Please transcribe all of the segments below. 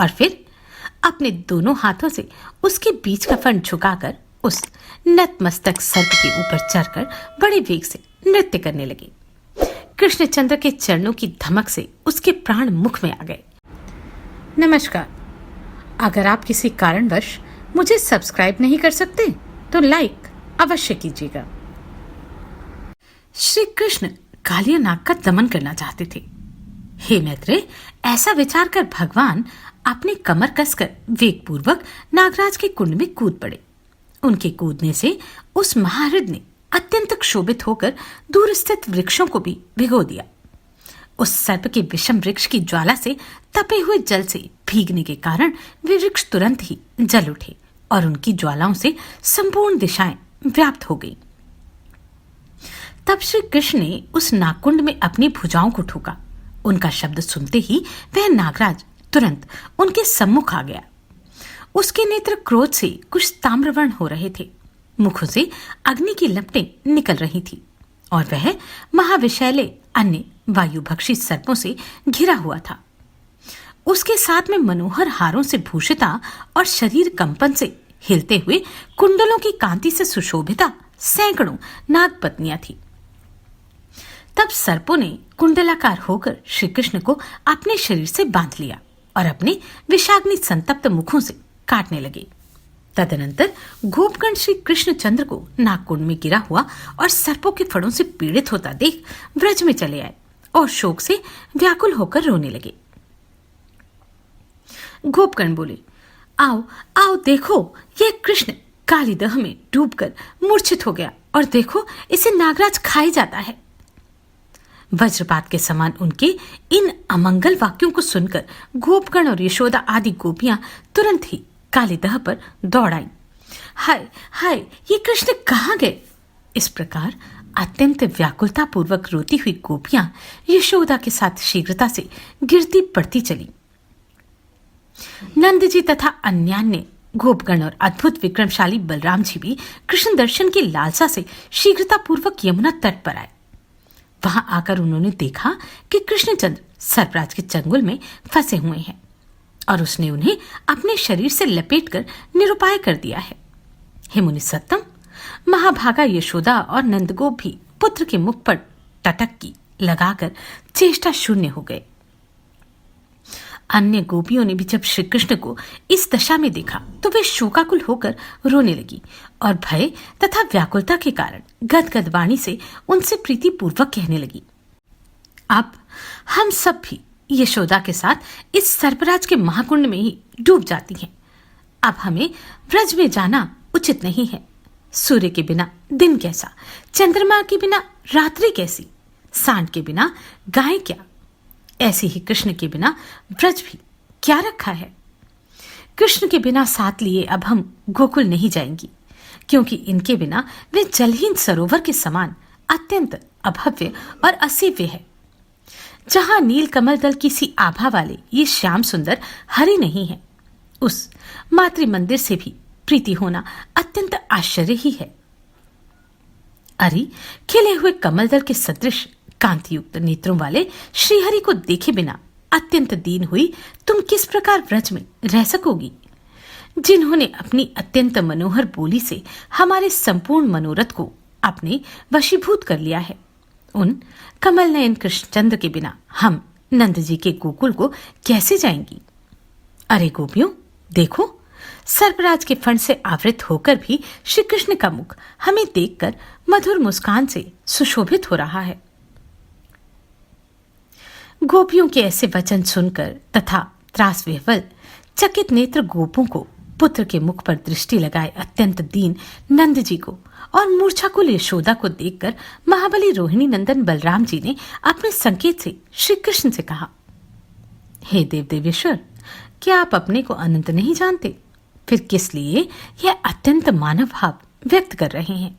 और फिर अपने दोनों हाथों से उसके बीच का फण झुकाकर उस नतमस्तक सर्प के ऊपर चढ़कर बड़े वेग से नृत्य करने लगे। कृष्णचंद्र के चरणों की धमक से उसके प्राण मुख में आ गए। नमस्कार। अगर आप किसी कारणवश मुझे सब्सक्राइब नहीं कर सकते तो लाइक अवश्य कीजिएगा। श्री कृष्ण कालिया नाग का दमन करना चाहते थे। हे मैत्रेय, ऐसा विचार कर भगवान अपनी कमर कसकर वेगपूर्वक नागराज के कुंड में कूद पड़े। उनके कूदने से उस महाहृद ने अत्यंत क्षोभित होकर दूर स्थित वृक्षों को भी भिगो दिया। उस सर्प के विषम वृक्ष की ज्वाला से तपे हुए जल से भीगने के कारण वे वृक्ष तुरंत ही जल उठे और उनकी ज्वालाओं से संपूर्ण दिशाएं व्याप्त हो गईं। तब श्री कृष्ण ने उस नागकुंड में अपनी भुजाओं को ठोका। उनका शब्द सुनते ही वह नागराज तुरंत उनके सम्मुख आ गया। उसके नेत्र क्रोध से कुछ ताम्रवर्ण हो रहे थे, मुखों से अग्नि की लपटें निकल रही थी और वह महाविषैले अन्य वायुभक्षी सर्पों से घिरा हुआ था। उसके साथ में मनोहर हारों से भूषिता और शरीर कंपन से हिलते हुए कुंडलों की कांति से सुशोभिता सैकड़ों नागपत्नियां थी। तब सर्पों ने कुंडलाकार होकर श्री कृष्ण को अपने शरीर से बांध लिया और अपने विषाग्नि संतप्त मुखों से काटने लगे। तदनंतर गोपगण श्री कृष्णचंद्र को नागकुंड में गिरा हुआ और सर्पों के फड़ों से पीड़ित होता देख ब्रज में चले आए और शोक से व्याकुल होकर रोने लगे। गोपगण बोले, आओ आओ देखो, यह कृष्ण कालीदह में डूबकर मूर्छित हो गया और देखो इसे नागराज खाई जाता है। वज्रपात के समान उनके इन अमंगल वाक्यों को सुनकर गोपगण और यशोदा आदि गोपियां तुरंत ही कालीदह पर दौड़ आईं। हाय हाय, ये कृष्ण कहाँ गए? इस प्रकार अत्यंत व्याकुलता पूर्वक रोती हुई गोपियां यशोदा के साथ शीघ्रता से गिरती पड़ती चली। नंद जी तथा अन्यान्य गोपगण और अद्भुत विक्रमशाली बलराम जी भी कृष्ण दर्शन की लालसा से शीघ्रता पूर्वक यमुना तट पर आए। वहां आकर उन्होंने देखा कि कृष्णचंद्र सर्पराज के चंगुल में फंसे हुए हैं और उसने उन्हें अपने शरीर से लपेटकर निरुपाय कर दिया है। हे मुनि सत्तम, महाभागा यशोदा और नंदगोप भी पुत्र के मुख पर टटक्की लगाकर चेष्टा शून्य हो गए। अन्य गोपियों ने भी जब श्री कृष्ण को इस दशा में देखा तो वे शोकाकुल होकर रोने लगी और भय तथा व्याकुलता के कारण गदगद वाणी से उनसे प्रीतिपूर्वक कहने लगी, अब हम सब भी यशोदा के साथ इस सर्पराज के महाकुंड में ही डूब जाती हैं। अब हमें ब्रज में जाना उचित नहीं है। सूर्य के बिना दिन कैसा, चंद्रमा के बिना रात्रि कैसी, सांड के बिना गाय क्या, ऐसे ही कृष्ण के बिना ब्रज भी क्या रखा है। कृष्ण के बिना साथ लिए अब हम गोकुल नहीं जाएंगी, क्योंकि इनके बिना वे जलहीन सरोवर के समान अत्यंत अभव्य और असेव्य है। जहां नील कमल दल की सी आभा वाले ये श्याम सुंदर हरि नहीं है, उस मातृ मंदिर से भी प्रीति होना अत्यंत आश्चर्य ही है। अरे, खिले हुए कमल दल के सदृश कांतियुक्त नेत्रों वाले श्रीहरि को देखे बिना अत्यंत दीन हुई तुम किस प्रकार ब्रज में रह सकोगी? जिन्होंने अपनी अत्यंत मनोहर बोली से हमारे संपूर्ण मनोरथ को अपने वशीभूत कर लिया है, उन कमल नयन कृष्णचंद्र के बिना हम नंद जी के गोकुल को कैसे जाएंगी? अरे गोपियों, देखो, सर्पराज के फण से आवृत होकर भी श्री कृष्ण का मुख हमें देखकर मधुर मुस्कान से सुशोभित हो रहा है। गोपियों के ऐसे वचन सुनकर तथा त्रास विह्वल चकित नेत्र गोपों को पुत्र के मुख पर दृष्टि लगाए अत्यंत दीन नंद जी को और मूर्छाकुल यशोदा को देखकर महाबली रोहिणी नंदन बलराम जी ने अपने संकेत से श्री कृष्ण से कहा, हे देव देवेश्वर, क्या आप अपने को अनंत नहीं जानते? फिर किस लिए यह अत्यंत मानव भाव व्यक्त कर रहे हैं?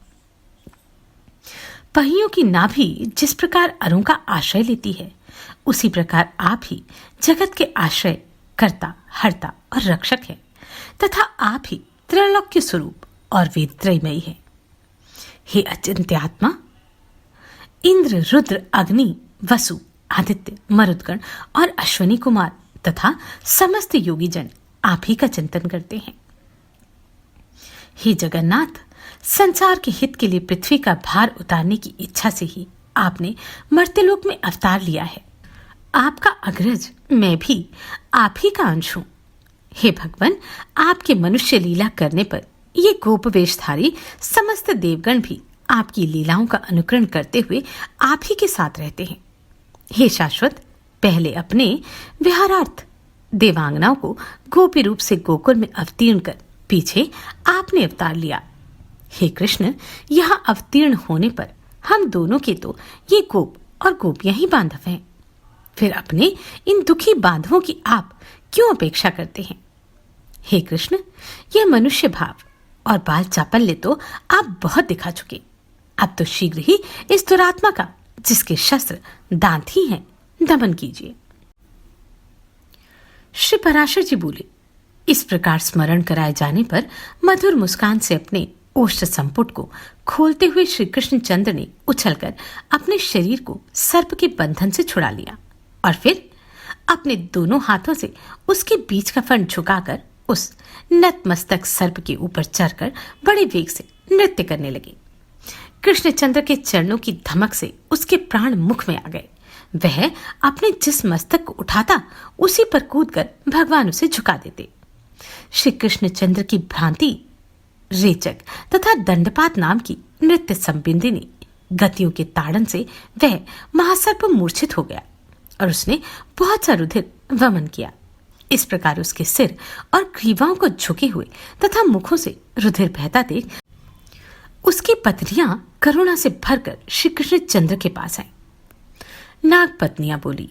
पहियों की नाभि जिस प्रकार अरों का आश्रय लेती है, उसी प्रकार आप ही जगत के आश्रय, कर्ता, हर्ता और रक्षक है तथा आप ही त्रैलोक्य स्वरूप और वेद त्रयमयी है। हे अचिंत्यात्मा, इंद्र, रुद्र, अग्नि, वसु, आदित्य, मरुदगण और अश्वनी कुमार तथा समस्त योगी जन आप ही का चिंतन करते हैं। हे जगन्नाथ, संसार के हित के लिए पृथ्वी का भार उतारने की इच्छा से ही आपने मर्त्यलोक में अवतार लिया है। आपका अग्रज मैं भी आप ही का अंश हूं। हे भगवान, आपके मनुष्य लीला करने पर ये गोप वेशधारी समस्त देवगण भी आपकी लीलाओं का अनुकरण करते हुए आप ही के साथ रहते हैं। हे शाश्वत, पहले अपने विहारार्थ देवांगनाओं को गोपी रूप से गोकुल में अवतीर्ण कर पीछे आपने अवतार लिया। हे कृष्ण, यहाँ अवतीर्ण होने पर हम दोनों के तो ये गोप और गोपियां ही बांधव हैं। फिर अपने इन दुखी बांधवों की आप क्यों अपेक्षा करते हैं? हे कृष्ण, यह मनुष्य भाव और बाल चापल्य तो आप बहुत दिखा चुके। अब तो शीघ्र ही इस दुरात्मा का, जिसके शस्त्र दांत ही हैं, दमन कीजिए। श्री पराशर जी बोले। इस प्रकार स्मरण कराए जाने पर मधुर मुस्कान से अपने ओष्ठ संपुट को खोलते हुए श्री कृष्ण चंद्र ने उछलकर अपने शरीर को सर्प के बंधन से छुड़ा लिया और फिर अपने दोनों हाथों से उसके बीच का फण झुकाकर उस नतमस्तक सर्प के ऊपर चढ़कर बड़े वेग से नृत्य करने लगे। कृष्णचंद्र के चरणों की धमक से उसके प्राण मुख में आ गए। वह अपने जिस मस्तक को उठाता उसी पर कूदकर भगवान उसे झुका देते। श्री कृष्णचंद्र की भ्रांति, रेचक तथा दंडपात नाम की नृत्य संबिंदिनी गतियों के ताड़न से वह महासर्प मूर्छित हो गया और उसने बहुत सा रुधिर वमन किया। इस प्रकार उसके सिर और ग्रीवाओं को झुके हुए तथा मुखों से रुधिर बहता देख उसकी पत्नियां करुणा से भरकर श्री कृष्ण चंद्र के पास आई। नाग पत्नियां बोली,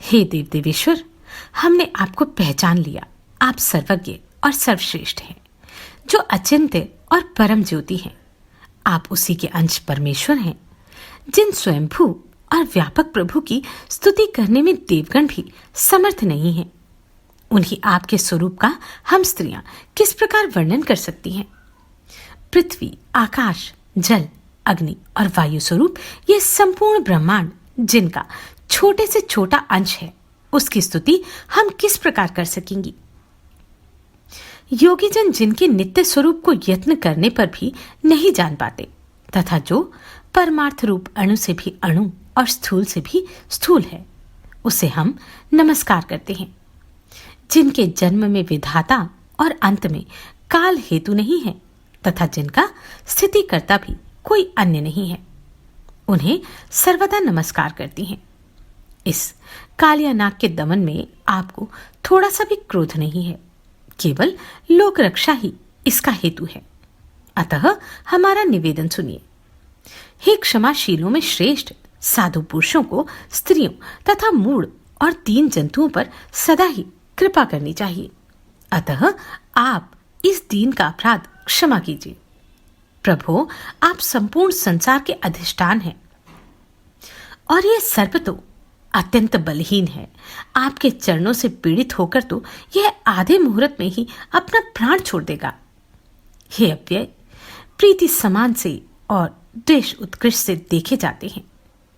हे देव देवेश्वर, हमने आपको पहचान लिया। आप सर्वज्ञ और सर्वश्रेष्ठ हैं, जो अचिंत्य और परम ज्योति हैं। आप उसी के अंश परमेश्वर हैं, जिन स्वयंभू और व्यापक प्रभु की स्तुति करने में देवगण भी समर्थ नहीं हैं। उन्हीं आपके स्वरूप का हम स्त्रियां किस प्रकार वर्णन कर सकती हैं? पृथ्वी, आकाश, जल, अग्नि और वायु स्वरूप ये संपूर्ण ब्रह्मांड, जिनका छोटे से छोटा अंश है, उसकी स्तुति हम किस प्रकार कर सकेंगी? योगी जन जिनके नित्य स्वरूप को यत्न करने पर भी नहीं जान पाते तथा जो परमार्थ रूप अणु से भी अणु और स्थूल से भी स्थूल है, उसे हम नमस्कार करते हैं। जिनके जन्म में विधाता और अंत में काल हेतु नहीं है तथा जिनका स्थिति करता भी कोई अन्य नहीं है, उन्हें सर्वदा नमस्कार करती हैं। इस कालिया नाग के दमन में आपको थोड़ा सा भी क्रोध नहीं है, केवल लोक रक्षा ही इसका हेतु है। अतः हमारा निवेदन सुनिए। हे क्षमाशीलों में श्रेष्ठ, साधु पुरुषों को स्त्रियों तथा मूढ़ और दीन जंतुओं पर सदा ही कृपा करनी चाहिए। अतः आप इस दीन का अपराध क्षमा कीजिए। प्रभु, आप संपूर्ण संसार के अधिष्ठान हैं और यह सर्प तो अत्यंत बलहीन है। आपके चरणों से पीड़ित होकर तो यह आधे मुहूर्त में ही अपना प्राण छोड़ देगा। हे अव्यय, प्रीति समान से और द्वेष उत्कृष्ट से देखे जाते हैं,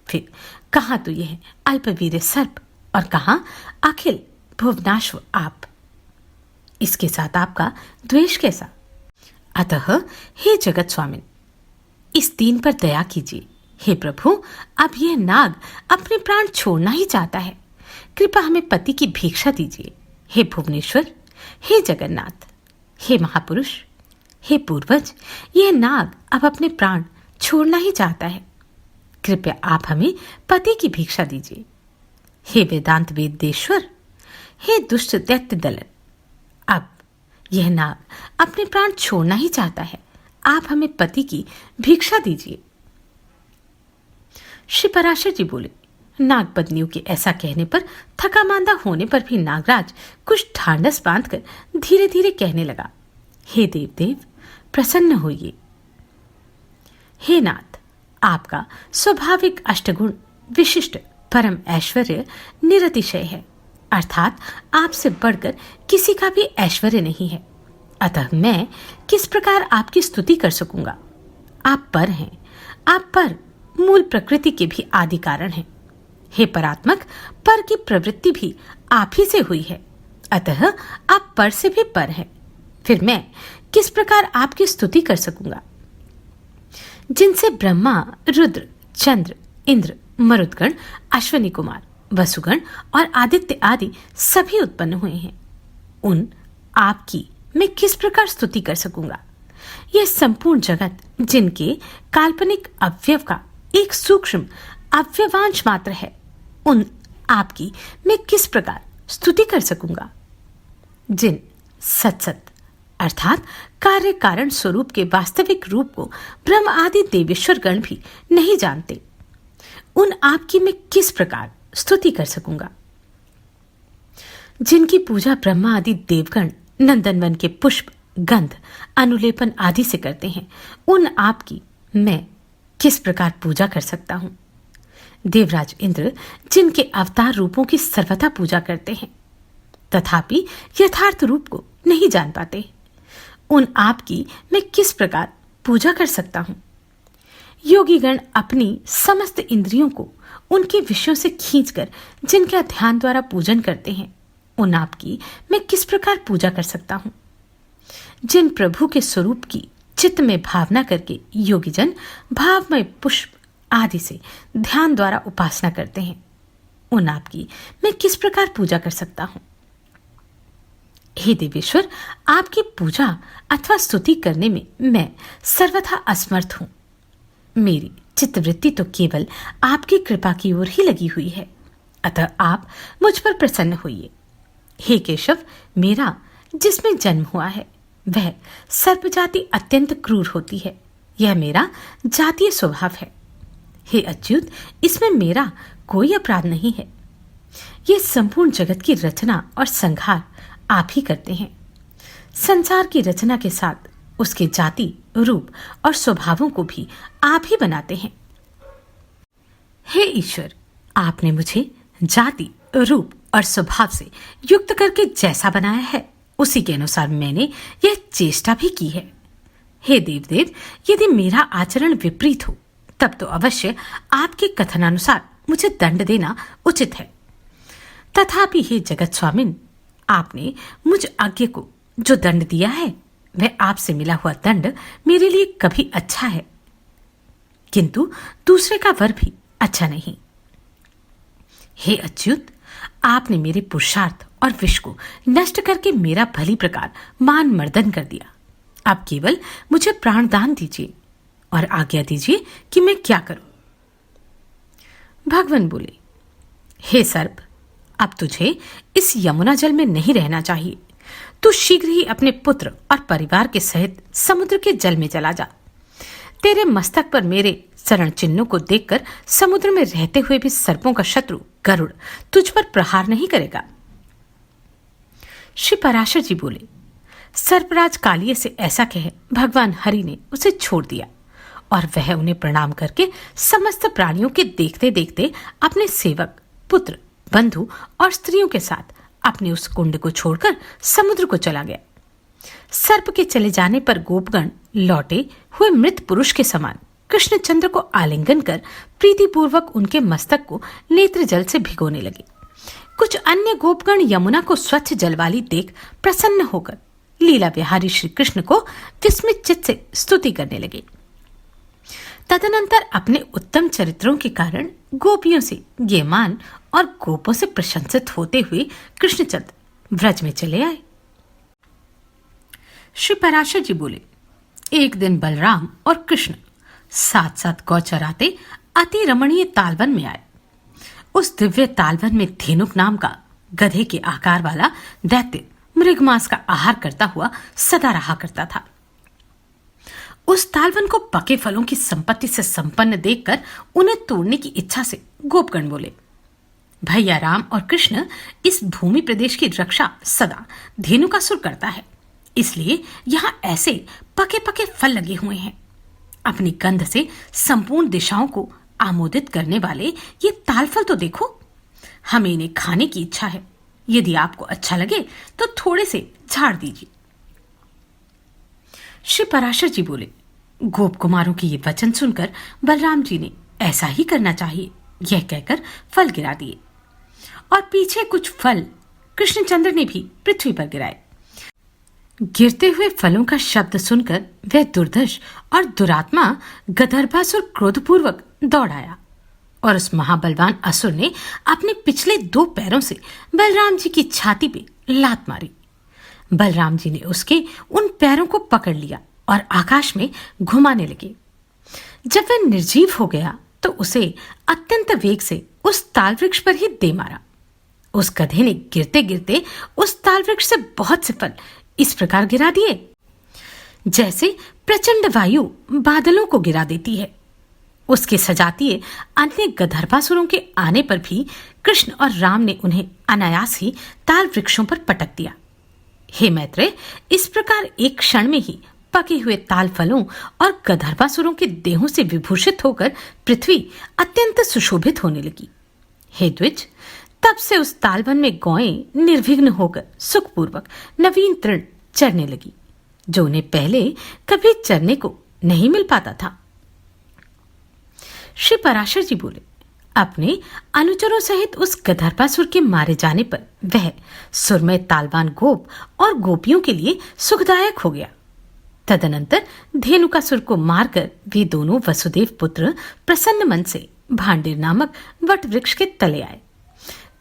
फिर कहाँ तो यह अल्पवीर सर्प और कहाँ अखिल भुवनाश्व आप। इसके साथ आपका द्वेष कैसा? अतः हे जगत स्वामिन, इस दीन पर दया कीजिए। हे प्रभु, अब यह नाग अपने प्राण छोड़ना ही चाहता है, कृपा हमें पति की भिक्षा दीजिए। हे भुवनेश्वर, हे जगन्नाथ, हे महापुरुष, हे पूर्वज, यह नाग अब अपने प्राण छोड़ना ही चाहता है, कृपया आप हमें पति की भिक्षा दीजिए। हे वेदांत वेदेश्वर, हे दुष्ट दैत्य दलन, अब यह नाग अपने प्राण छोड़ना ही चाहता है, आप हमें पति की भिक्षा दीजिए। श्री पराशर जी बोले, नाग पत्नियों के ऐसा कहने पर थका मांदा होने पर भी नागराज कुछ ढांढस बांधकर धीरे धीरे कहने लगा, हे देवदेव, प्रसन्न होइए। हे नाथ, आपका स्वाभाविक अष्टगुण विशिष्ट परम ऐश्वर्य निरतिशय है, अर्थात आपसे बढ़कर किसी का भी ऐश्वर्य नहीं है। अतः मैं किस प्रकार आपकी स्तुति कर सकूंगा? आप पर हैं, आप पर मूल प्रकृति के भी आदि कारण हैं। हे परात्मक, पर की प्रवृत्ति भी आप ही से हुई है, अतः आप पर से भी पर हैं। फिर मैं किस प्रकार आपकी स्तुति कर सकूंगा, जिनसे ब्रह्मा, रुद्र, चंद्र, इंद्र, मरुदगण, अश्वनी कुमार, वसुगण और आदित्य आदि सभी उत्पन्न हुए हैं। उन आपकी मैं किस प्रकार स्तुति कर सकूंगा। यह संपूर्ण जगत जिनके काल्पनिक अवयव का एक सूक्ष्म अवयवांश मात्र है, उन आपकी मैं किस प्रकार स्तुति कर सकूंगा। जिन सत अर्थात कार्य कारण स्वरूप के वास्तविक रूप को ब्रह्म आदि देवेश्वर गण भी नहीं जानते, उन आपकी मैं किस प्रकार स्तुति कर सकूंगा। जिनकी पूजा ब्रह्मा आदि देवगण नंदनवन के पुष्प, गंध, अनुलेपन आदि से करते हैं, उन आपकी मैं किस प्रकार पूजा कर सकता हूं। देवराज इंद्र जिनके अवतार रूपों की सर्वथा पूजा करते हैं, तथापि यथार्थ रूप को नहीं जान पाते, उन आपकी मैं किस प्रकार पूजा कर सकता हूं। योगीगण अपनी समस्त इंद्रियों को उनके विषयों से खींचकर जिनका ध्यान द्वारा पूजन करते हैं, उन आपकी मैं किस प्रकार पूजा कर सकता हूं। जिन प्रभु के स्वरूप की चित्त में भावना करके योगीजन भावमय पुष्प आदि से ध्यान द्वारा उपासना करते हैं, उन आपकी मैं किस प्रकार पूजा कर सकता हूं। हे देवेश्वर, आपकी पूजा अथवा स्तुति करने में मैं सर्वथा असमर्थ हूं। मेरी चित्तवृत्ति तो केवल आपकी कृपा की ओर ही लगी हुई है, अतः आप मुझ पर प्रसन्न होइए। हे केशव, मेरा जिसमें जन्म हुआ है वह सर्प जाति अत्यंत क्रूर होती है, यह मेरा जातीय स्वभाव है। हे अच्युत, इसमें मेरा कोई अपराध नहीं है। ये संपूर्ण जगत की रचना और संहार आप ही करते हैं। संसार की रचना के साथ उसके जाति, रूप और स्वभावों को भी आप ही बनाते हैं। हे ईश्वर, आपने मुझे जाति, रूप और स्वभाव से युक्त करके जैसा बनाया है, उसी के अनुसार मैंने यह चेष्टा भी की है। हे देवदेव, यदि मेरा आचरण विपरीत हो तब तो अवश्य आपके कथनानुसार मुझे दंड देना उचित है। तथापि हे जगत स्वामिन, आपने मुझ आज्ञा को जो दंड दिया है वह आपसे मिला हुआ दंड मेरे लिए कभी अच्छा है, किंतु दूसरे का वर भी अच्छा नहीं। हे अच्युत, आपने मेरे पुरुषार्थ और विष को नष्ट करके मेरा भली प्रकार मान मर्दन कर दिया। अब केवल मुझे प्राणदान दीजिए और आज्ञा दीजिए कि मैं क्या करूं। भगवान बोले, हे सर्प, अब तुझे इस यमुना जल में नहीं रहना चाहिए। तू शीघ्र ही अपने पुत्र और परिवार के सहित समुद्र के जल में चला जा। तेरे मस्तक पर मेरे चरण चिन्हों को देखकर समुद्र में रहते हुए भी सर्पों का शत्रु गरुड़ तुझ पर प्रहार नहीं करेगा। श्री पराशर जी बोले, सर्पराज कालिये से ऐसा कह भगवान हरि ने उसे छोड़ दिया और वह उन्हें प्रणाम करके समस्त प्राणियों के देखते देखते अपने सेवक, पुत्र, बंधु और स्त्रियों के साथ अपने उस कुंड को छोड़कर समुद्र को चला गया। सर्प के चले जाने पर गोपगण लौटे हुए मृत पुरुष के समान कृष्णचंद्र को आलिंगन कर प्रीतिपूर्वक उनके मस्तक को नेत्र जल से भिगोने लगे। कुछ अन्य गोपगण यमुना को स्वच्छ जल वाली देख प्रसन्न होकर लीला विहारी श्री कृष्ण को विस्मित चित्त से स्तुति करने लगे। तदनंतर अपने उत्तम चरित्रों के कारण गोपियों से गेमान और गोपों से प्रशंसित होते हुए कृष्णचंद्र व्रज में चले आए। श्री पराशर जी बोले, एक दिन बलराम और कृष्ण साथ साथ गौ चराते अति रमणीय तालवन में आए। उस दिव्य तालवन में धेनुक नाम का गधे के आकार वाला दैत्य मृगमांस का आहार करता हुआ सदा रहा करता था। उस तालवन को पके फलों की संपत्ति से संपन्न देखकर उन्हें तोड़ने की इच्छा से गोपगण बोले, भैया राम और कृष्ण, इस भूमि प्रदेश की रक्षा सदा धेनुकासुर करता है, इसलिए यहां ऐसे पके पके फल लगे हुए हैं। अपनी गंध से संपूर्ण दिशाओं को आमोदित करने वाले ये तालफल तो देखो। हमें इन्हें खाने की इच्छा है। यदि आपको अच्छा लगे तो थोड़े से झाड़ दीजिए। श्री पराशर जी बोले, गोप कुमारों के ये वचन सुनकर बलराम जी ने ऐसा ही करना चाहिए यह कहकर फल गिरा दिए और पीछे कुछ फल कृष्णचंद्र ने भी पृथ्वी पर गिराए। गिरते हुए फलों का शब्द सुनकर वह दुर्धर्ष और दुरात्मा गदर्भासुर क्रोधपूर्वक दौड़ आया और उस महाबलवान असुर ने अपने पिछले 2 पैरों से बलराम जी की छाती पे लात मारी। बलराम जी ने उसके उन पैरों को पकड़ लिया और आकाश में घुमाने लगे। जब वह निर्जीव हो गया तो उसे अत्यंत वेग से उस ताल वृक्ष पर ही दे मारा। उस गधे ने गिरते गिरते उस ताल वृक्ष से बहुत से फल इस प्रकार गिरा दिए जैसे प्रचंड वायु बादलों को गिरा देती है। उसके सजातीय अन्य गंधर्वासुरों के आने पर भी कृष्ण और राम ने उन्हें अनायास ही ताल वृक्षों पर पटक दिया। हे मैत्रेय, इस प्रकार एक क्षण में ही पके हुए ताल फलों और गंधर्वासुरों के देहों से विभूषित होकर पृथ्वी अत्यंत सुशोभित होने लगी। हे द्विज, तब से उस तालवन में गौएं निर्विघ्न होकर सुखपूर्वक नवीन तृण चरने लगी, जो उन्हें पहले कभी चरने को नहीं मिल पाता था। श्री पराशर जी बोले, अपने अनुचरों सहित उस गंधर्वासुर के मारे जाने पर वह सुरमय तालवान गोप और गोपियों के लिए सुखदायक हो गया। तदनंतर धेनुकासुर को मारकर वे दोनों वसुदेव पुत्र प्रसन्न मन से भांडेर नामक वट वृक्ष के तले आए,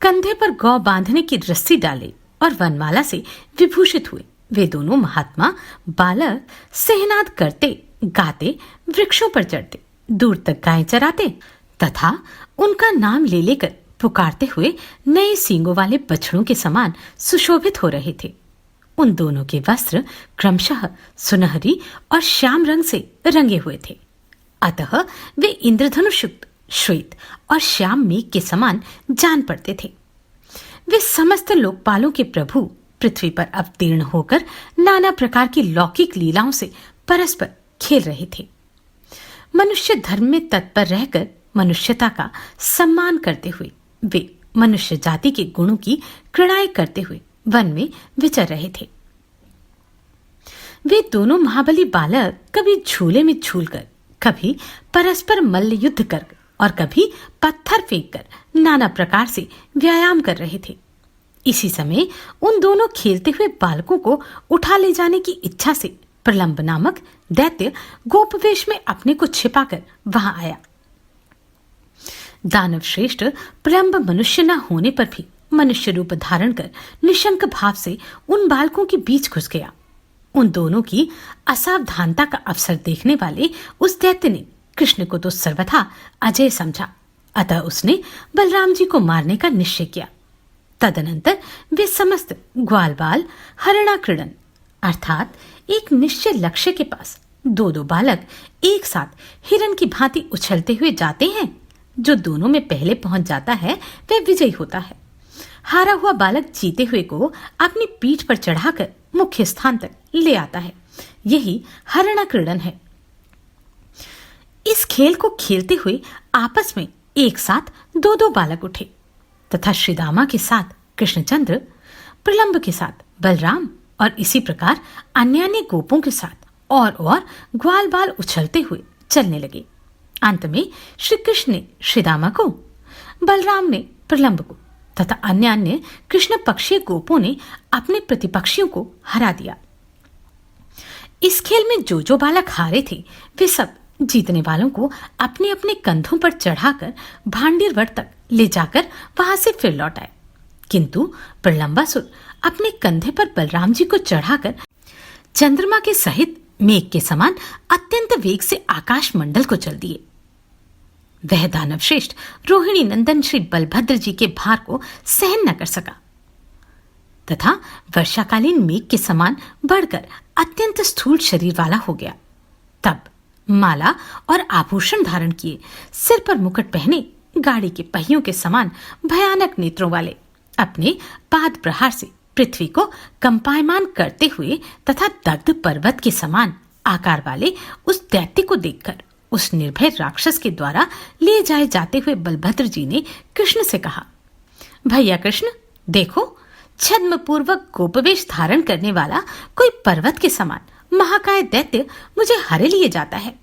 कंधे पर गौ बांधने की रस्सी डाले और वनमाला से विभूषित हुए। वे दोनों महात्मा बालक सिंहनाद करते गाते वृक्षों पर चढ़ते, दूर तक गायें चराते तथा उनका नाम ले लेकर पुकारते हुए नए सींगों वाले बछड़ों के समान सुशोभित हो रहे थे। उन दोनों के वस्त्र क्रमशः सुनहरी और श्याम रंग से रंगे हुए थे, अतः वे इंद्रधनुष युक्त श्वेत और श्याम मेघ के समान जान पड़ते थे। वे समस्त लोकपालों के प्रभु पृथ्वी पर अवतीर्ण होकर नाना प्रकार की लौकिक लीलाओं से परस्पर खेल रहे थे। मनुष्य धर्म में तत्पर रहकर मनुष्यता का सम्मान करते हुए वे मनुष्य जाति के गुणों की क्रीड़ाएं करते हुए वन में विचर रहे थे। वे दोनों महाबली बालक कभी झूले में झूलकर, कभी परस्पर मल्ल युद्ध कर और कभी पत्थर फेंककर नाना प्रकार से व्यायाम कर रहे थे। इसी समय उन दोनों खेलते हुए बालकों को उठा ले जाने की इच्छा से प्रलंब नामक दैत्य गोपवेश में अपने को छिपाकर वहां आया। दानव श्रेष्ठ प्रलंब मनुष्य न होने पर भी मनुष्य रूप धारण कर निशंक भाव से उन बालकों के बीच घुस गया। उन दोनों की असावधानता का अवसर देखने वाले उस दैत्य ने कृष्ण को तो सर्वथा अजय समझा, अतः उसने बलराम जी को मारने का निश्चय किया। तदनंतर वे समस्त ग्वाल बाल हरणाक्रीडन अर्थात एक निश्चय लक्ष्य के पास 2-2 बालक एक साथ हिरण की भांति उछलते हुए जाते हैं। जो दोनों में पहले पहुंच जाता है वह विजयी होता है। हारा हुआ बालक जीते हुए को अपनी पीठ पर चढ़ाकर मुख्य स्थान तक ले आता है। यही हरणाक्रीडन है। इस खेल को खेलते हुए आपस में एक साथ 2-2 बालक उठे तथा श्रीदामा के साथ कृष्णचंद्र, प्रलंब के साथ बलराम और इसी प्रकार अन्य गोपों के साथ और ग्वाल बाल उछलते हुए चलने लगे। अंत में श्री कृष्ण ने श्रीदामा को, बलराम ने प्रलंब को तथा अन्य कृष्ण पक्षीय गोपों ने अपने प्रतिपक्षियों को हरा दिया। इस खेल में जो बालक हारे थे वे सब जीतने वालों को अपने अपने कंधों पर चढ़ाकर भांडीर वट तक ले जाकर वहां से फिर लौट आए, किंतु प्रलंबासुर अपने कंधे पर बलराम जी को चढ़ाकर चंद्रमा के सहित मेघ के समान अत्यंत वेग से आकाश मंडल को चल दिए। वह दानव श्रेष्ठ रोहिणी नंदन श्री बलभद्र जी के भार को सहन न कर सका तथा वर्षाकालीन मेघ के समान बढ़कर अत्यंत स्थूल शरीर वाला हो गया। तब माला और आभूषण धारण किए, सिर पर मुकुट पहने, गाड़ी के पहियों के समान भयानक नेत्रों वाले अपने पाद प्रहार से पृथ्वी को कंपायमान करते हुए तथा दग्ध पर्वत के समान आकार वाले उस दैत्य को देखकर उस निर्भय राक्षस के द्वारा ले जाए जाते हुए बलभद्र जी ने कृष्ण से कहा, भैया कृष्ण, देखो, छद्म पूर्वक गोपवेश धारण करने वाला कोई पर्वत के समान महाकाय दैत्य मुझे हरे लिए जाता है।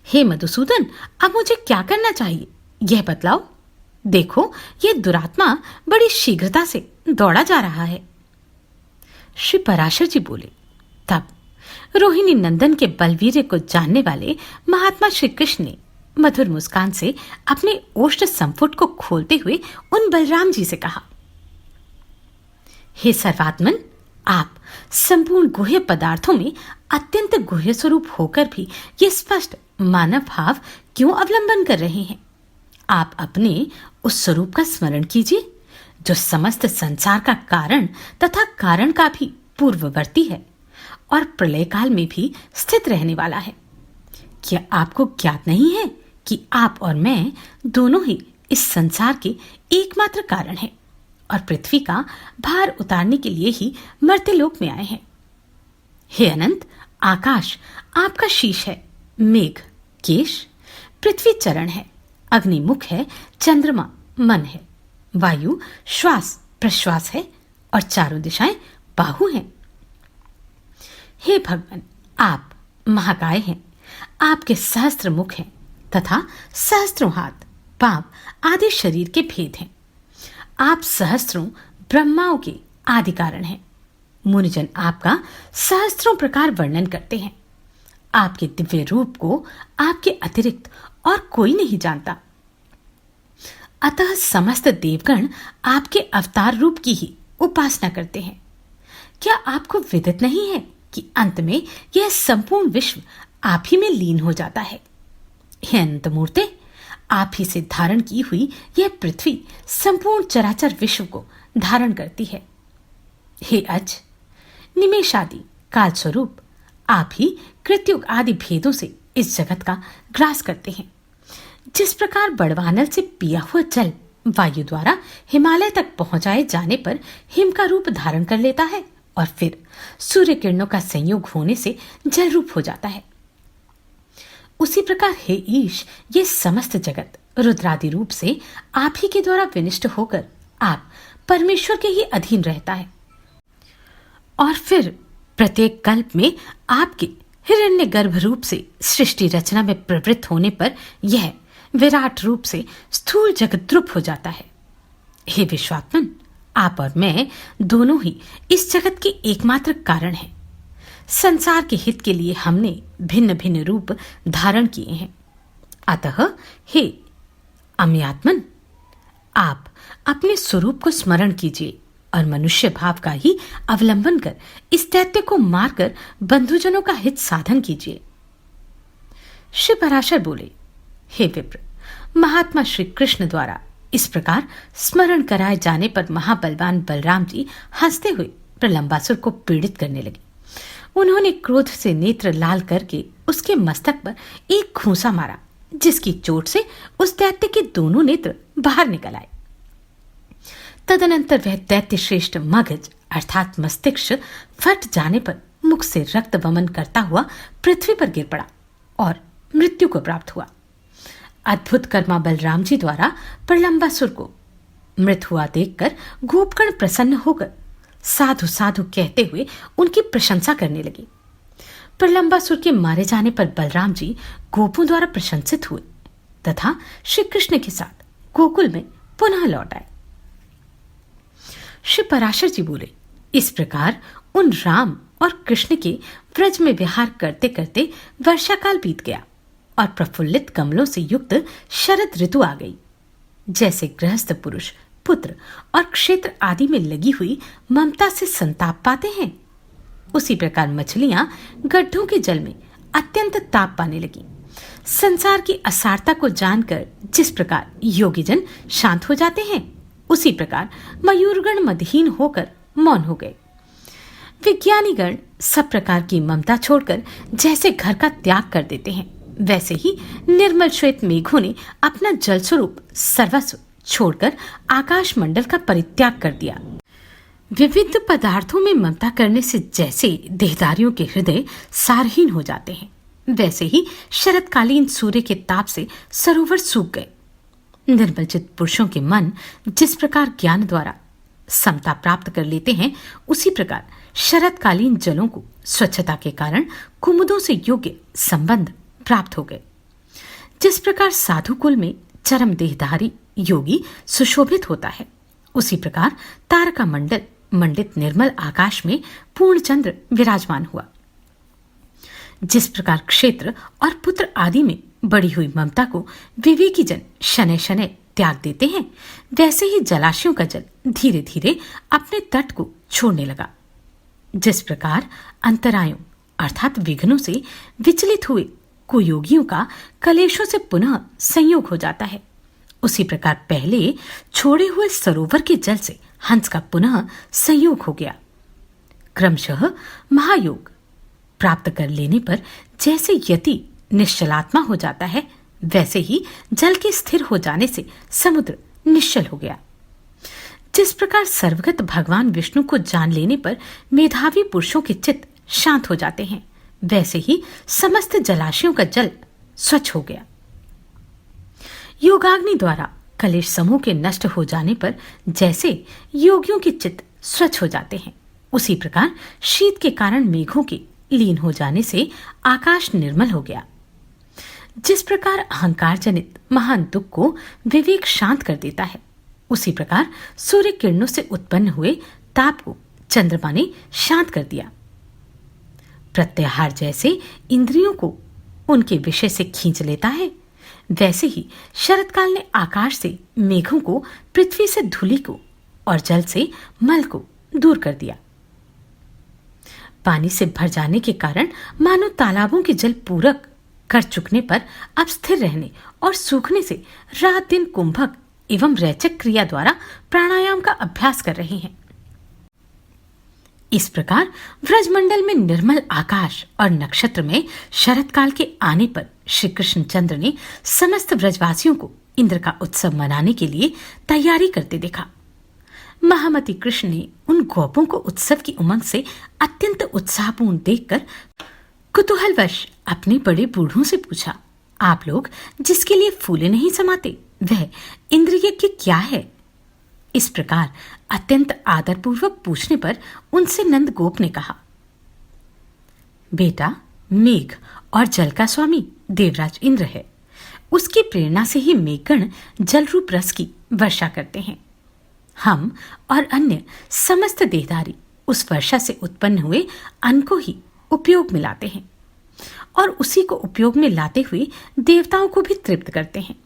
हे मधुसूदन, अब मुझे क्या करना चाहिए यह बतलाओ। देखो, यह दुरात्मा बड़ी शीघ्रता से दौड़ा जा रहा है। श्री पराशर जी बोले। तब रोहिणी नंदन के बलवीर्य को जानने वाले महात्मा श्री कृष्ण ने मधुर मुस्कान से अपने ओष्ठ संपुट को खोलते हुए उन बलराम जी से कहा, हे सर्वात्मन, आप संपूर्ण गुह्य पदार्थों में अत्यंत गुह्य स्वरूप होकर भी ये स्पष्ट मानव भाव क्यों अवलंबन कर रहे हैं? आप अपने उस स्वरूप का स्मरण कीजिए जो समस्त संसार का कारण तथा कारण का भी पूर्ववर्ती है और प्रलय काल में भी स्थित रहने वाला है। क्या आपको ज्ञात नहीं है कि आप और मैं दोनों ही इस संसार के एकमात्र कारण हैं और पृथ्वी का भार उतारने के लिए ही मर्त्यलोक में आए हैं? हे अनंत, आकाश आपका शीश है, मेघ केश, पृथ्वी चरण है, अग्नि मुख है, चंद्रमा मन है, वायु श्वास प्रश्वास है और चारों दिशाएं बाहु हैं। हे भगवान, आप महाकाय हैं, आपके सहस्त्र मुख हैं तथा सहस्त्रों हाथ पांव आदि शरीर के भेद हैं। आप सहस्त्रों ब्रह्माओं के आदि कारण हैं। मुनिजन आपका सहस्त्रों प्रकार वर्णन करते हैं। आपके दिव्य रूप को आपके अतिरिक्त और कोई नहीं जानता। अतः समस्त देवगण आपके अवतार रूप की ही उपासना करते हैं। क्या आपको विदित नहीं है कि अंत में यह संपूर्ण विश्व आप ही में लीन हो जाता है? हे अनंत मूर्ते, आप ही से धारण की हुई यह पृथ्वी संपूर्ण चराचर विश्व को धारण करती है। हे अज, निमेष आदि काल स्वरूप आप ही कृत्युग आदि भेदों से इस जगत का ग्रास करते हैं। जिस प्रकार बड़वानल से पिया हुआ जल वायु द्वारा हिमालय तक पहुंचाए जाने पर हिम का रूप धारण कर लेता है और फिर सूर्य किरणों का संयोग होने से जल रूप हो जाता है, उसी प्रकार हे ईश, ये समस्त जगत रुद्रादि रूप से आप ही के द्वारा विनिष्ट होकर आप परमेश्वर के ही अधीन रहता है और फिर प्रत्येक कल्प में आपके हिरण्य गर्भ रूप से सृष्टि रचना में प्रवृत्त होने पर यह विराट रूप से स्थूल जगत द्रुप हो जाता है। हे विश्वात्मन, आप और मैं दोनों ही इस जगत के एकमात्र कारण हैं। संसार के हित के लिए हमने भिन्न भिन्न रूप धारण किए हैं। अतः हे अम्यात्मन, आप अपने स्वरूप को स्मरण कीजिए और मनुष्य भाव का ही अवलंबन कर इस दैत्य को मारकर बंधुजनों का हित साधन कीजिए। श्री पराशर बोले, हे विप्र, महात्मा श्री कृष्ण द्वारा इस प्रकार स्मरण कराए जाने पर महाबलवान बलराम जी हंसते हुए प्रलंबासुर को पीड़ित करने लगे। उन्होंने क्रोध से नेत्र लाल करके उसके मस्तक पर एक घूंसा मारा, जिसकी चोट से उस दैत्य के दोनों नेत्र बाहर निकल आए। तदनंतर वह दैत्य श्रेष्ठ मगज अर्थात मस्तिष्क फट जाने पर मुख से रक्त वमन करता हुआ पृथ्वी पर गिर पड़ा और मृत्यु को प्राप्त हुआ। अद्भुत कर्मा बलराम जी द्वारा प्रलंबासुर को मृत हुआ देखकर गोपगण प्रसन्न होकर साधु साधु कहते हुए उनकी प्रशंसा करने लगे। प्रलंबासुर के मारे जाने पर बलराम जी गोपों द्वारा प्रशंसित हुए तथा श्री कृष्ण के साथ गोकुल में पुनः लौट आए। श्री पराशर जी बोले, इस प्रकार उन राम और कृष्ण के व्रज में विहार करते करते वर्षा काल बीत गया और प्रफुल्लित कमलों से युक्त शरद ऋतु आ गई। जैसे गृहस्थ पुरुष पुत्र और क्षेत्र आदि में लगी हुई ममता से संताप पाते हैं, उसी प्रकार मछलियां गड्ढों के जल में अत्यंत ताप पाने लगी। संसार की असारता को जानकर जिस प्रकार योगीजन शांत हो जाते हैं, उसी प्रकार मयूरगण मदहीन होकर मौन हो गए। विज्ञानीगण सब प्रकार की ममता छोड़कर जैसे घर का त्याग कर देते हैं, वैसे ही निर्मल श्वेत मेघों ने अपना जल स्वरूप सर्वस्व छोड़कर आकाश मंडल का परित्याग कर दिया। विविध पदार्थों में ममता करने से जैसे देहधारियों के हृदय सारहीन हो जाते हैं, वैसे ही शरतकालीन सूर्य के ताप से सरोवर सूख गए। निर्मलचित पुरुषों के मन जिस प्रकार ज्ञान द्वारा समता प्राप्त कर लेते हैं, उसी प्रकार शरतकालीन जलों को स्वच्छता के कारण कुमुदों से योग्य संबंध प्राप्त हो गए। जिस प्रकार साधु कुल में चरम देहधारी योगी सुशोभित होता है, उसी प्रकार तारका मंडल मंडित निर्मल आकाश में पूर्ण चंद्र विराजमान हुआ। जिस प्रकार क्षेत्र और पुत्र आदि में बढ़ी हुई ममता को विवेकी जन शनै शनै त्याग देते हैं, वैसे ही जलाशयों का जल धीरे धीरे अपने तट को छोड़ने लगा। जिस प्रकार अंतरायों अर्थात विघ्नों से विचलित हुए कुयोगियों का कलेशों से पुनः संयोग हो जाता है, उसी प्रकार पहले छोड़े हुए सरोवर के जल से हंस का पुनः संयोग हो गया। क्रमशः महायोग प्राप्त कर लेने पर जैसे यति निश्चलात्मा हो जाता है, वैसे ही जल के स्थिर हो जाने से समुद्र निश्चल हो गया। जिस प्रकार सर्वगत भगवान विष्णु को जान लेने पर मेधावी पुरुषों के चित्त शांत हो जाते हैं, वैसे ही समस्त जलाशयों का जल स्वच्छ हो गया। योगाग्नि द्वारा कलेश समूह के नष्ट हो जाने पर जैसे योगियों के चित्त स्वच्छ हो जाते हैं, उसी प्रकार शीत के कारण मेघों के लीन हो जाने से आकाश निर्मल हो गया। जिस प्रकार अहंकार जनित महान दुख को विवेक शांत कर देता है, उसी प्रकार सूर्य किरणों से उत्पन्न हुए ताप को चंद्रमा ने शांत कर दिया। प्रत्याहार जैसे इंद्रियों को उनके विषय से खींच लेता है, वैसे ही शरतकाल ने आकाश से मेघों को, पृथ्वी से धूलि को और जल से मल को दूर कर दिया। पानी से भर जाने के कारण मानो तालाबों के जल पूरक कर चुकने पर अब स्थिर रहने और सूखने से रात दिन कुंभक एवं रैचक क्रिया द्वारा प्राणायाम का अभ्यास कर रहे हैं। इस प्रकार व्रजमंडल में निर्मल आकाश और नक्षत्र में शरतकाल के आने पर श्री कृष्णचंद्र ने समस्त व्रजवासियों को इंद्र का उत्सव मनाने के लिए तैयारी करते देखा। महामती कृष्ण ने उन गोपों को उत्सव की उमंग से अत्यंत उत्साहपूर्ण देखकर कुतूहलवश अपने बड़े बूढ़ों से पूछा, आप लोग जिसके लिए फूले नहीं समाते, वह इंद्र यज्ञ क्या है? इस प्रकार अत्यंत आदरपूर्वक पूछने पर उनसे नंद गोप ने कहा, बेटा, मेघ और जल का स्वामी देवराज इंद्र है। उसकी प्रेरणा से ही मेघगण जल रूप रस की वर्षा करते हैं। हम और अन्य समस्त देहधारी उस वर्षा से उत्पन्न हुए अन्न को ही उपयोग में लाते हैं और उसी को उपयोग में लाते हुए देवताओं को भी तृप्त करते हैं।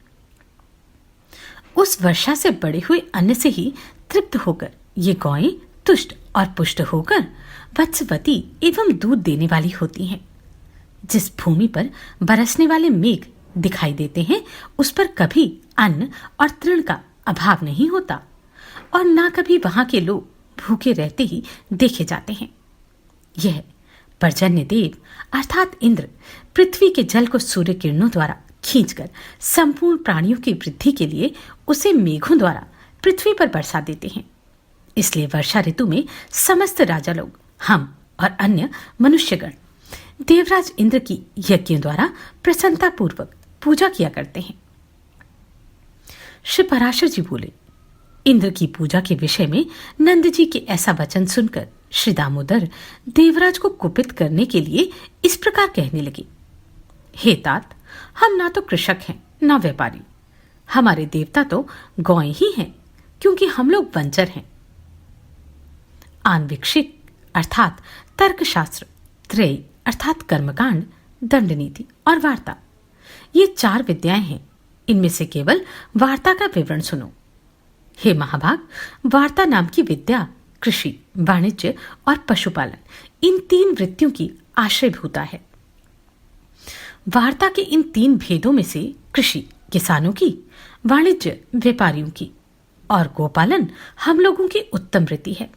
उस वर्षा से बड़े हुए अन्न से ही तृप्त होकर ये गौएं तुष्ट और पुष्ट होकर वत्सवती एवं दूध देने वाली होती हैं। जिस भूमि पर बरसने वाले मेघ दिखाई देते हैं, उस पर कभी अन्न और तृण का अभाव नहीं होता और ना कभी वहां के लोग भूखे रहते ही देखे जाते हैं। यह पर्जन्य देव अर्थात इंद्र पृथ्वी के जल को सूर्य किरणों द्वारा खींचकर संपूर्ण प्राणियों की वृद्धि के लिए उसे मेघों द्वारा पृथ्वी पर बरसा देते हैं। इसलिए वर्षा ऋतु में समस्त राजा लोग, हम और अन्य मनुष्यगण देवराज इंद्र की यज्ञों द्वारा प्रसन्नता पूर्वक पूजा किया करते हैं। श्री पराशर जी बोले, इंद्र की पूजा के विषय में नंद जी के ऐसा वचन सुनकर श्री दामोदर देवराज को कुपित करने के लिए इस प्रकार कहने लगे, हे तात, हम ना तो कृषक हैं ना व्यापारी, हमारे देवता तो गौएं ही हैं, क्योंकि हम लोग वंचर हैं। आन्वीक्षिक अर्थात तर्कशास्त्र, त्रय अर्थात कर्मकांड, दंड नीति और वार्ता, ये 4 विद्याएं हैं। इनमें से केवल वार्ता का विवरण सुनो। हे महाभाग, वार्ता नाम की विद्या कृषि, वाणिज्य और पशुपालन, इन 3 वृत्तियों की आश्रयभूता है। वार्ता के इन 3 भेदों में से कृषि किसानों की, वाणिज्य व्यापारियों की और गोपालन हम लोगों की उत्तम वृत्ति है।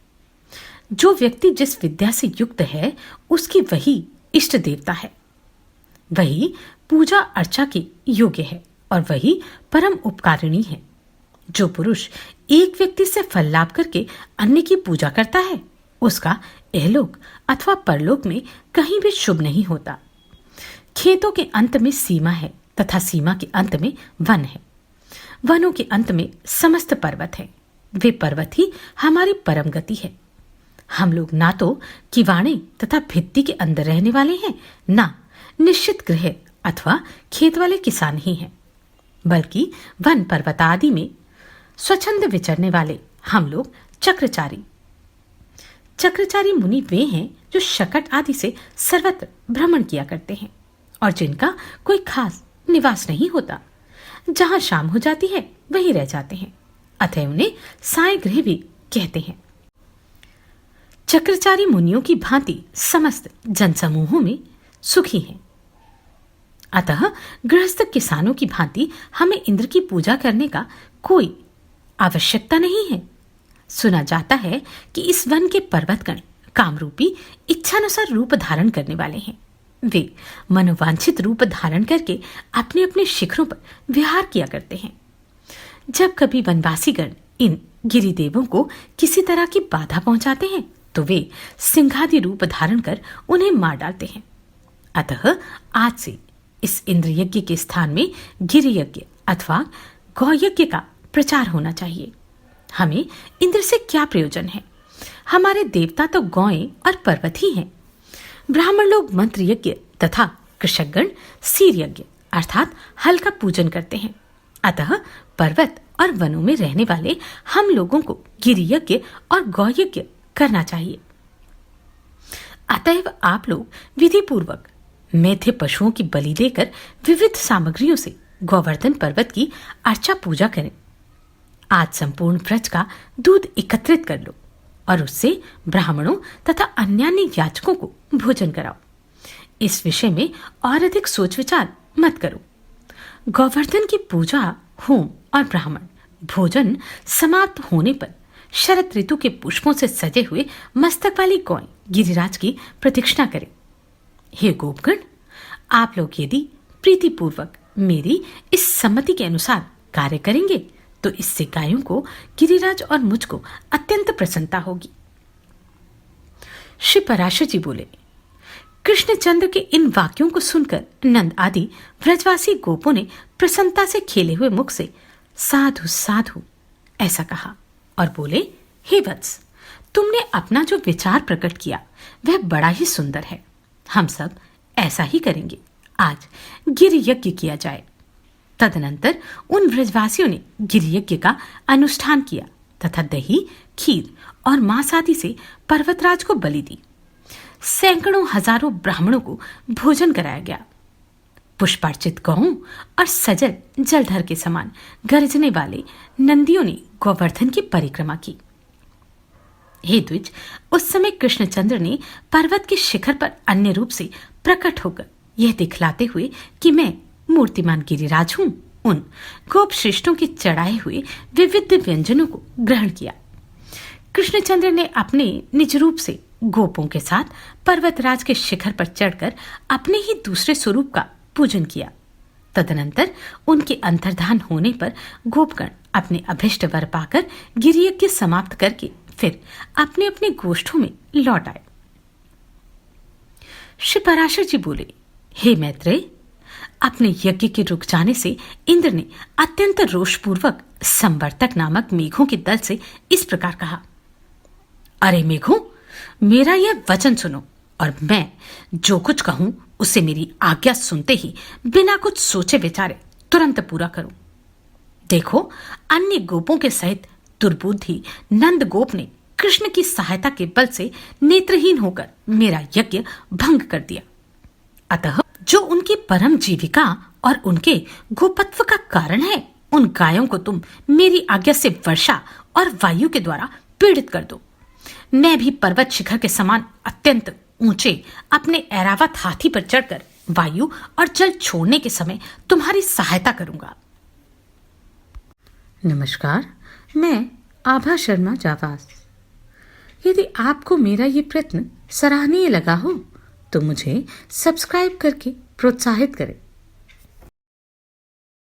जो व्यक्ति जिस विद्या से युक्त है, उसकी वही इष्ट देवता है, वही पूजा अर्चा के योग्य है और वही परम उपकारिणी है। जो पुरुष एक व्यक्ति से फल लाभ करके अन्य की पूजा करता है, उसका इहलोक अथवा परलोक में कहीं भी शुभ नहीं होता। खेतों के अंत में सीमा है तथा सीमा के अंत में वन है। वनों के अंत में समस्त पर्वत है। वे पर्वत ही हमारी परम गति है। हम लोग ना तो किवाड़े तथा भित्ति के अंदर रहने वाले हैं, ना निश्चित गृह अथवा खेत वाले किसान ही हैं। बल्कि वन पर्वत आदि में स्वच्छंद विचरने वाले हम लोग चक्रचारी मुनि वे हैं जो शकट आदि से सर्वत्र भ्रमण किया करते हैं और जिनका कोई खास निवास नहीं होता। जहां शाम हो जाती है वहीं रह जाते हैं, अतः उन्हें साय गृह भी कहते हैं। चक्रचारी मुनियों की भांति समस्त जनसमूहों में सुखी हैं। अतः गृहस्थ किसानों की भांति हमें इंद्र की पूजा करने का कोई आवश्यकता नहीं है। सुना जाता है कि इस वन के पर्वतगण कामरूपी इच्छानुसार रूप धारण करने वाले हैं। वे मनोवांछित रूप धारण करके अपने अपने शिखरों पर विहार किया करते हैं। जब कभी वनवासीगण इन गिरिदेवों को किसी तरह की बाधा पहुंचाते हैं तो वे सिंहादि रूप धारण कर उन्हें मार डालते हैं। अतः आज से इस इंद्र यज्ञ के स्थान में गिरि यज्ञ अथवा गौ यज्ञ का प्रचार होना चाहिए। हमें इंद्र से क्या प्रयोजन है? हमारे देवता तो गौएं और पर्वत ही हैं। ब्राह्मण लोग मंत्र यज्ञ तथा कृषकगण सीर यज्ञ अर्थात हल का पूजन करते हैं। अतः पर्वत और वनों में रहने वाले हम लोगों को गिरि यज्ञ और गौ यज्ञ करना चाहिए। अतएव आप लोग विधि पूर्वक मेधे पशुओं की बलि देकर विविध सामग्रियों से गोवर्धन पर्वत की अर्चा पूजा करें। आज संपूर्ण व्रज का दूध एकत्रित कर लो और उससे ब्राह्मणों तथा अन्य याचकों को भोजन कराओ। इस विषय में और अधिक सोच विचार मत करो। गोवर्धन की पूजा, होम और ब्राह्मण भोजन समाप्त होने पर शरद ऋतु के पुष्पों से सजे हुए मस्तक वाली गौएं गिरिराज की प्रतीक्षणा करें। हे गोपगण, आप लोग यदि प्रीतिपूर्वक मेरी इस सम्मति के अनुसार कार्य करेंगे तो इससे गायों को, गिरिराज और मुझको अत्यंत प्रसन्नता होगी। श्री पराशर जी बोले। कृष्णचंद्र के इन वाक्यों को सुनकर नंद आदि व्रजवासी गोपों ने प्रसन्नता से खेले हुए मुख से साधु साधु ऐसा कहा और बोले, हे वत्स, तुमने अपना जो विचार प्रकट किया वह बड़ा ही सुंदर है। हम सब ऐसा ही करेंगे। आज गिरि यज्ञ किया जाए। तदनंतर उन व्रजवासियों ने गिरि यज्ञ का अनुष्ठान किया तथा दही, खीर और मांस आदि से पर्वतराज को बलि दी। सैकड़ों हजारों ब्राह्मणों को भोजन कराया गया। पुष्पार्चित गौओं और सजल जलधर के समान गरजने वाले नंदियों ने गोवर्धन की परिक्रमा की। हे द्विज, उस समय कृष्णचंद्र ने पर्वत के शिखर पर अन्य रूप से प्रकट होकर यह दिखलाते हुए कि मैं मूर्तिमान गिरिराज हूं, उन गोप श्रेष्ठों के चढ़ाए हुए विविध व्यंजनों को ग्रहण किया। कृष्णचंद्र ने अपने निज रूप से गोपों के साथ पर्वतराज के शिखर पर चढ़कर अपने ही दूसरे स्वरूप का पूजन किया। तदनंतर उनके अंतर्धान होने पर गोपगण अपने अभिष्ट वर पाकर गिरि यज्ञ समाप्त करके फिर अपने अपने गोष्ठों में लौट आए। श्री पराशर जी बोले, हे मैत्रेय, अपने यज्ञ के रुक जाने से इंद्र ने अत्यंत रोषपूर्वक संवर्तक नामक मेघों के दल से इस प्रकार कहा, अरे मेघों, मेरा यह वचन सुनो और मैं जो कुछ कहूं उसे मेरी आज्ञा सुनते ही बिना कुछ सोचे विचारे तुरंत पूरा करूं। देखो, अन्य गोपों के सहित दुर्बुद्धि नंद गोप ने कृष्ण की सहायता के बल से नेत्रहीन होकर मेरा यज्ञ भंग कर दिया। अतः जो उनकी परम जीविका और उनके गोपत्व का कारण है, उन गायों को तुम मेरी आज्ञा से वर्षा और वायु के द्वारा पीड़ित कर दो। मैं भी पर्वत शिखर के समान अत्यंत ऊंचे अपने ऐरावत हाथी पर चढ़कर वायु और जल छोड़ने के समय तुम्हारी सहायता करूंगा। नमस्कार, मैं आभा शर्मा जावास। यदि आपको मेरा ये प्रयत्न सराहनीय लगा हो तो मुझे सब्सक्राइब करके प्रोत्साहित करें।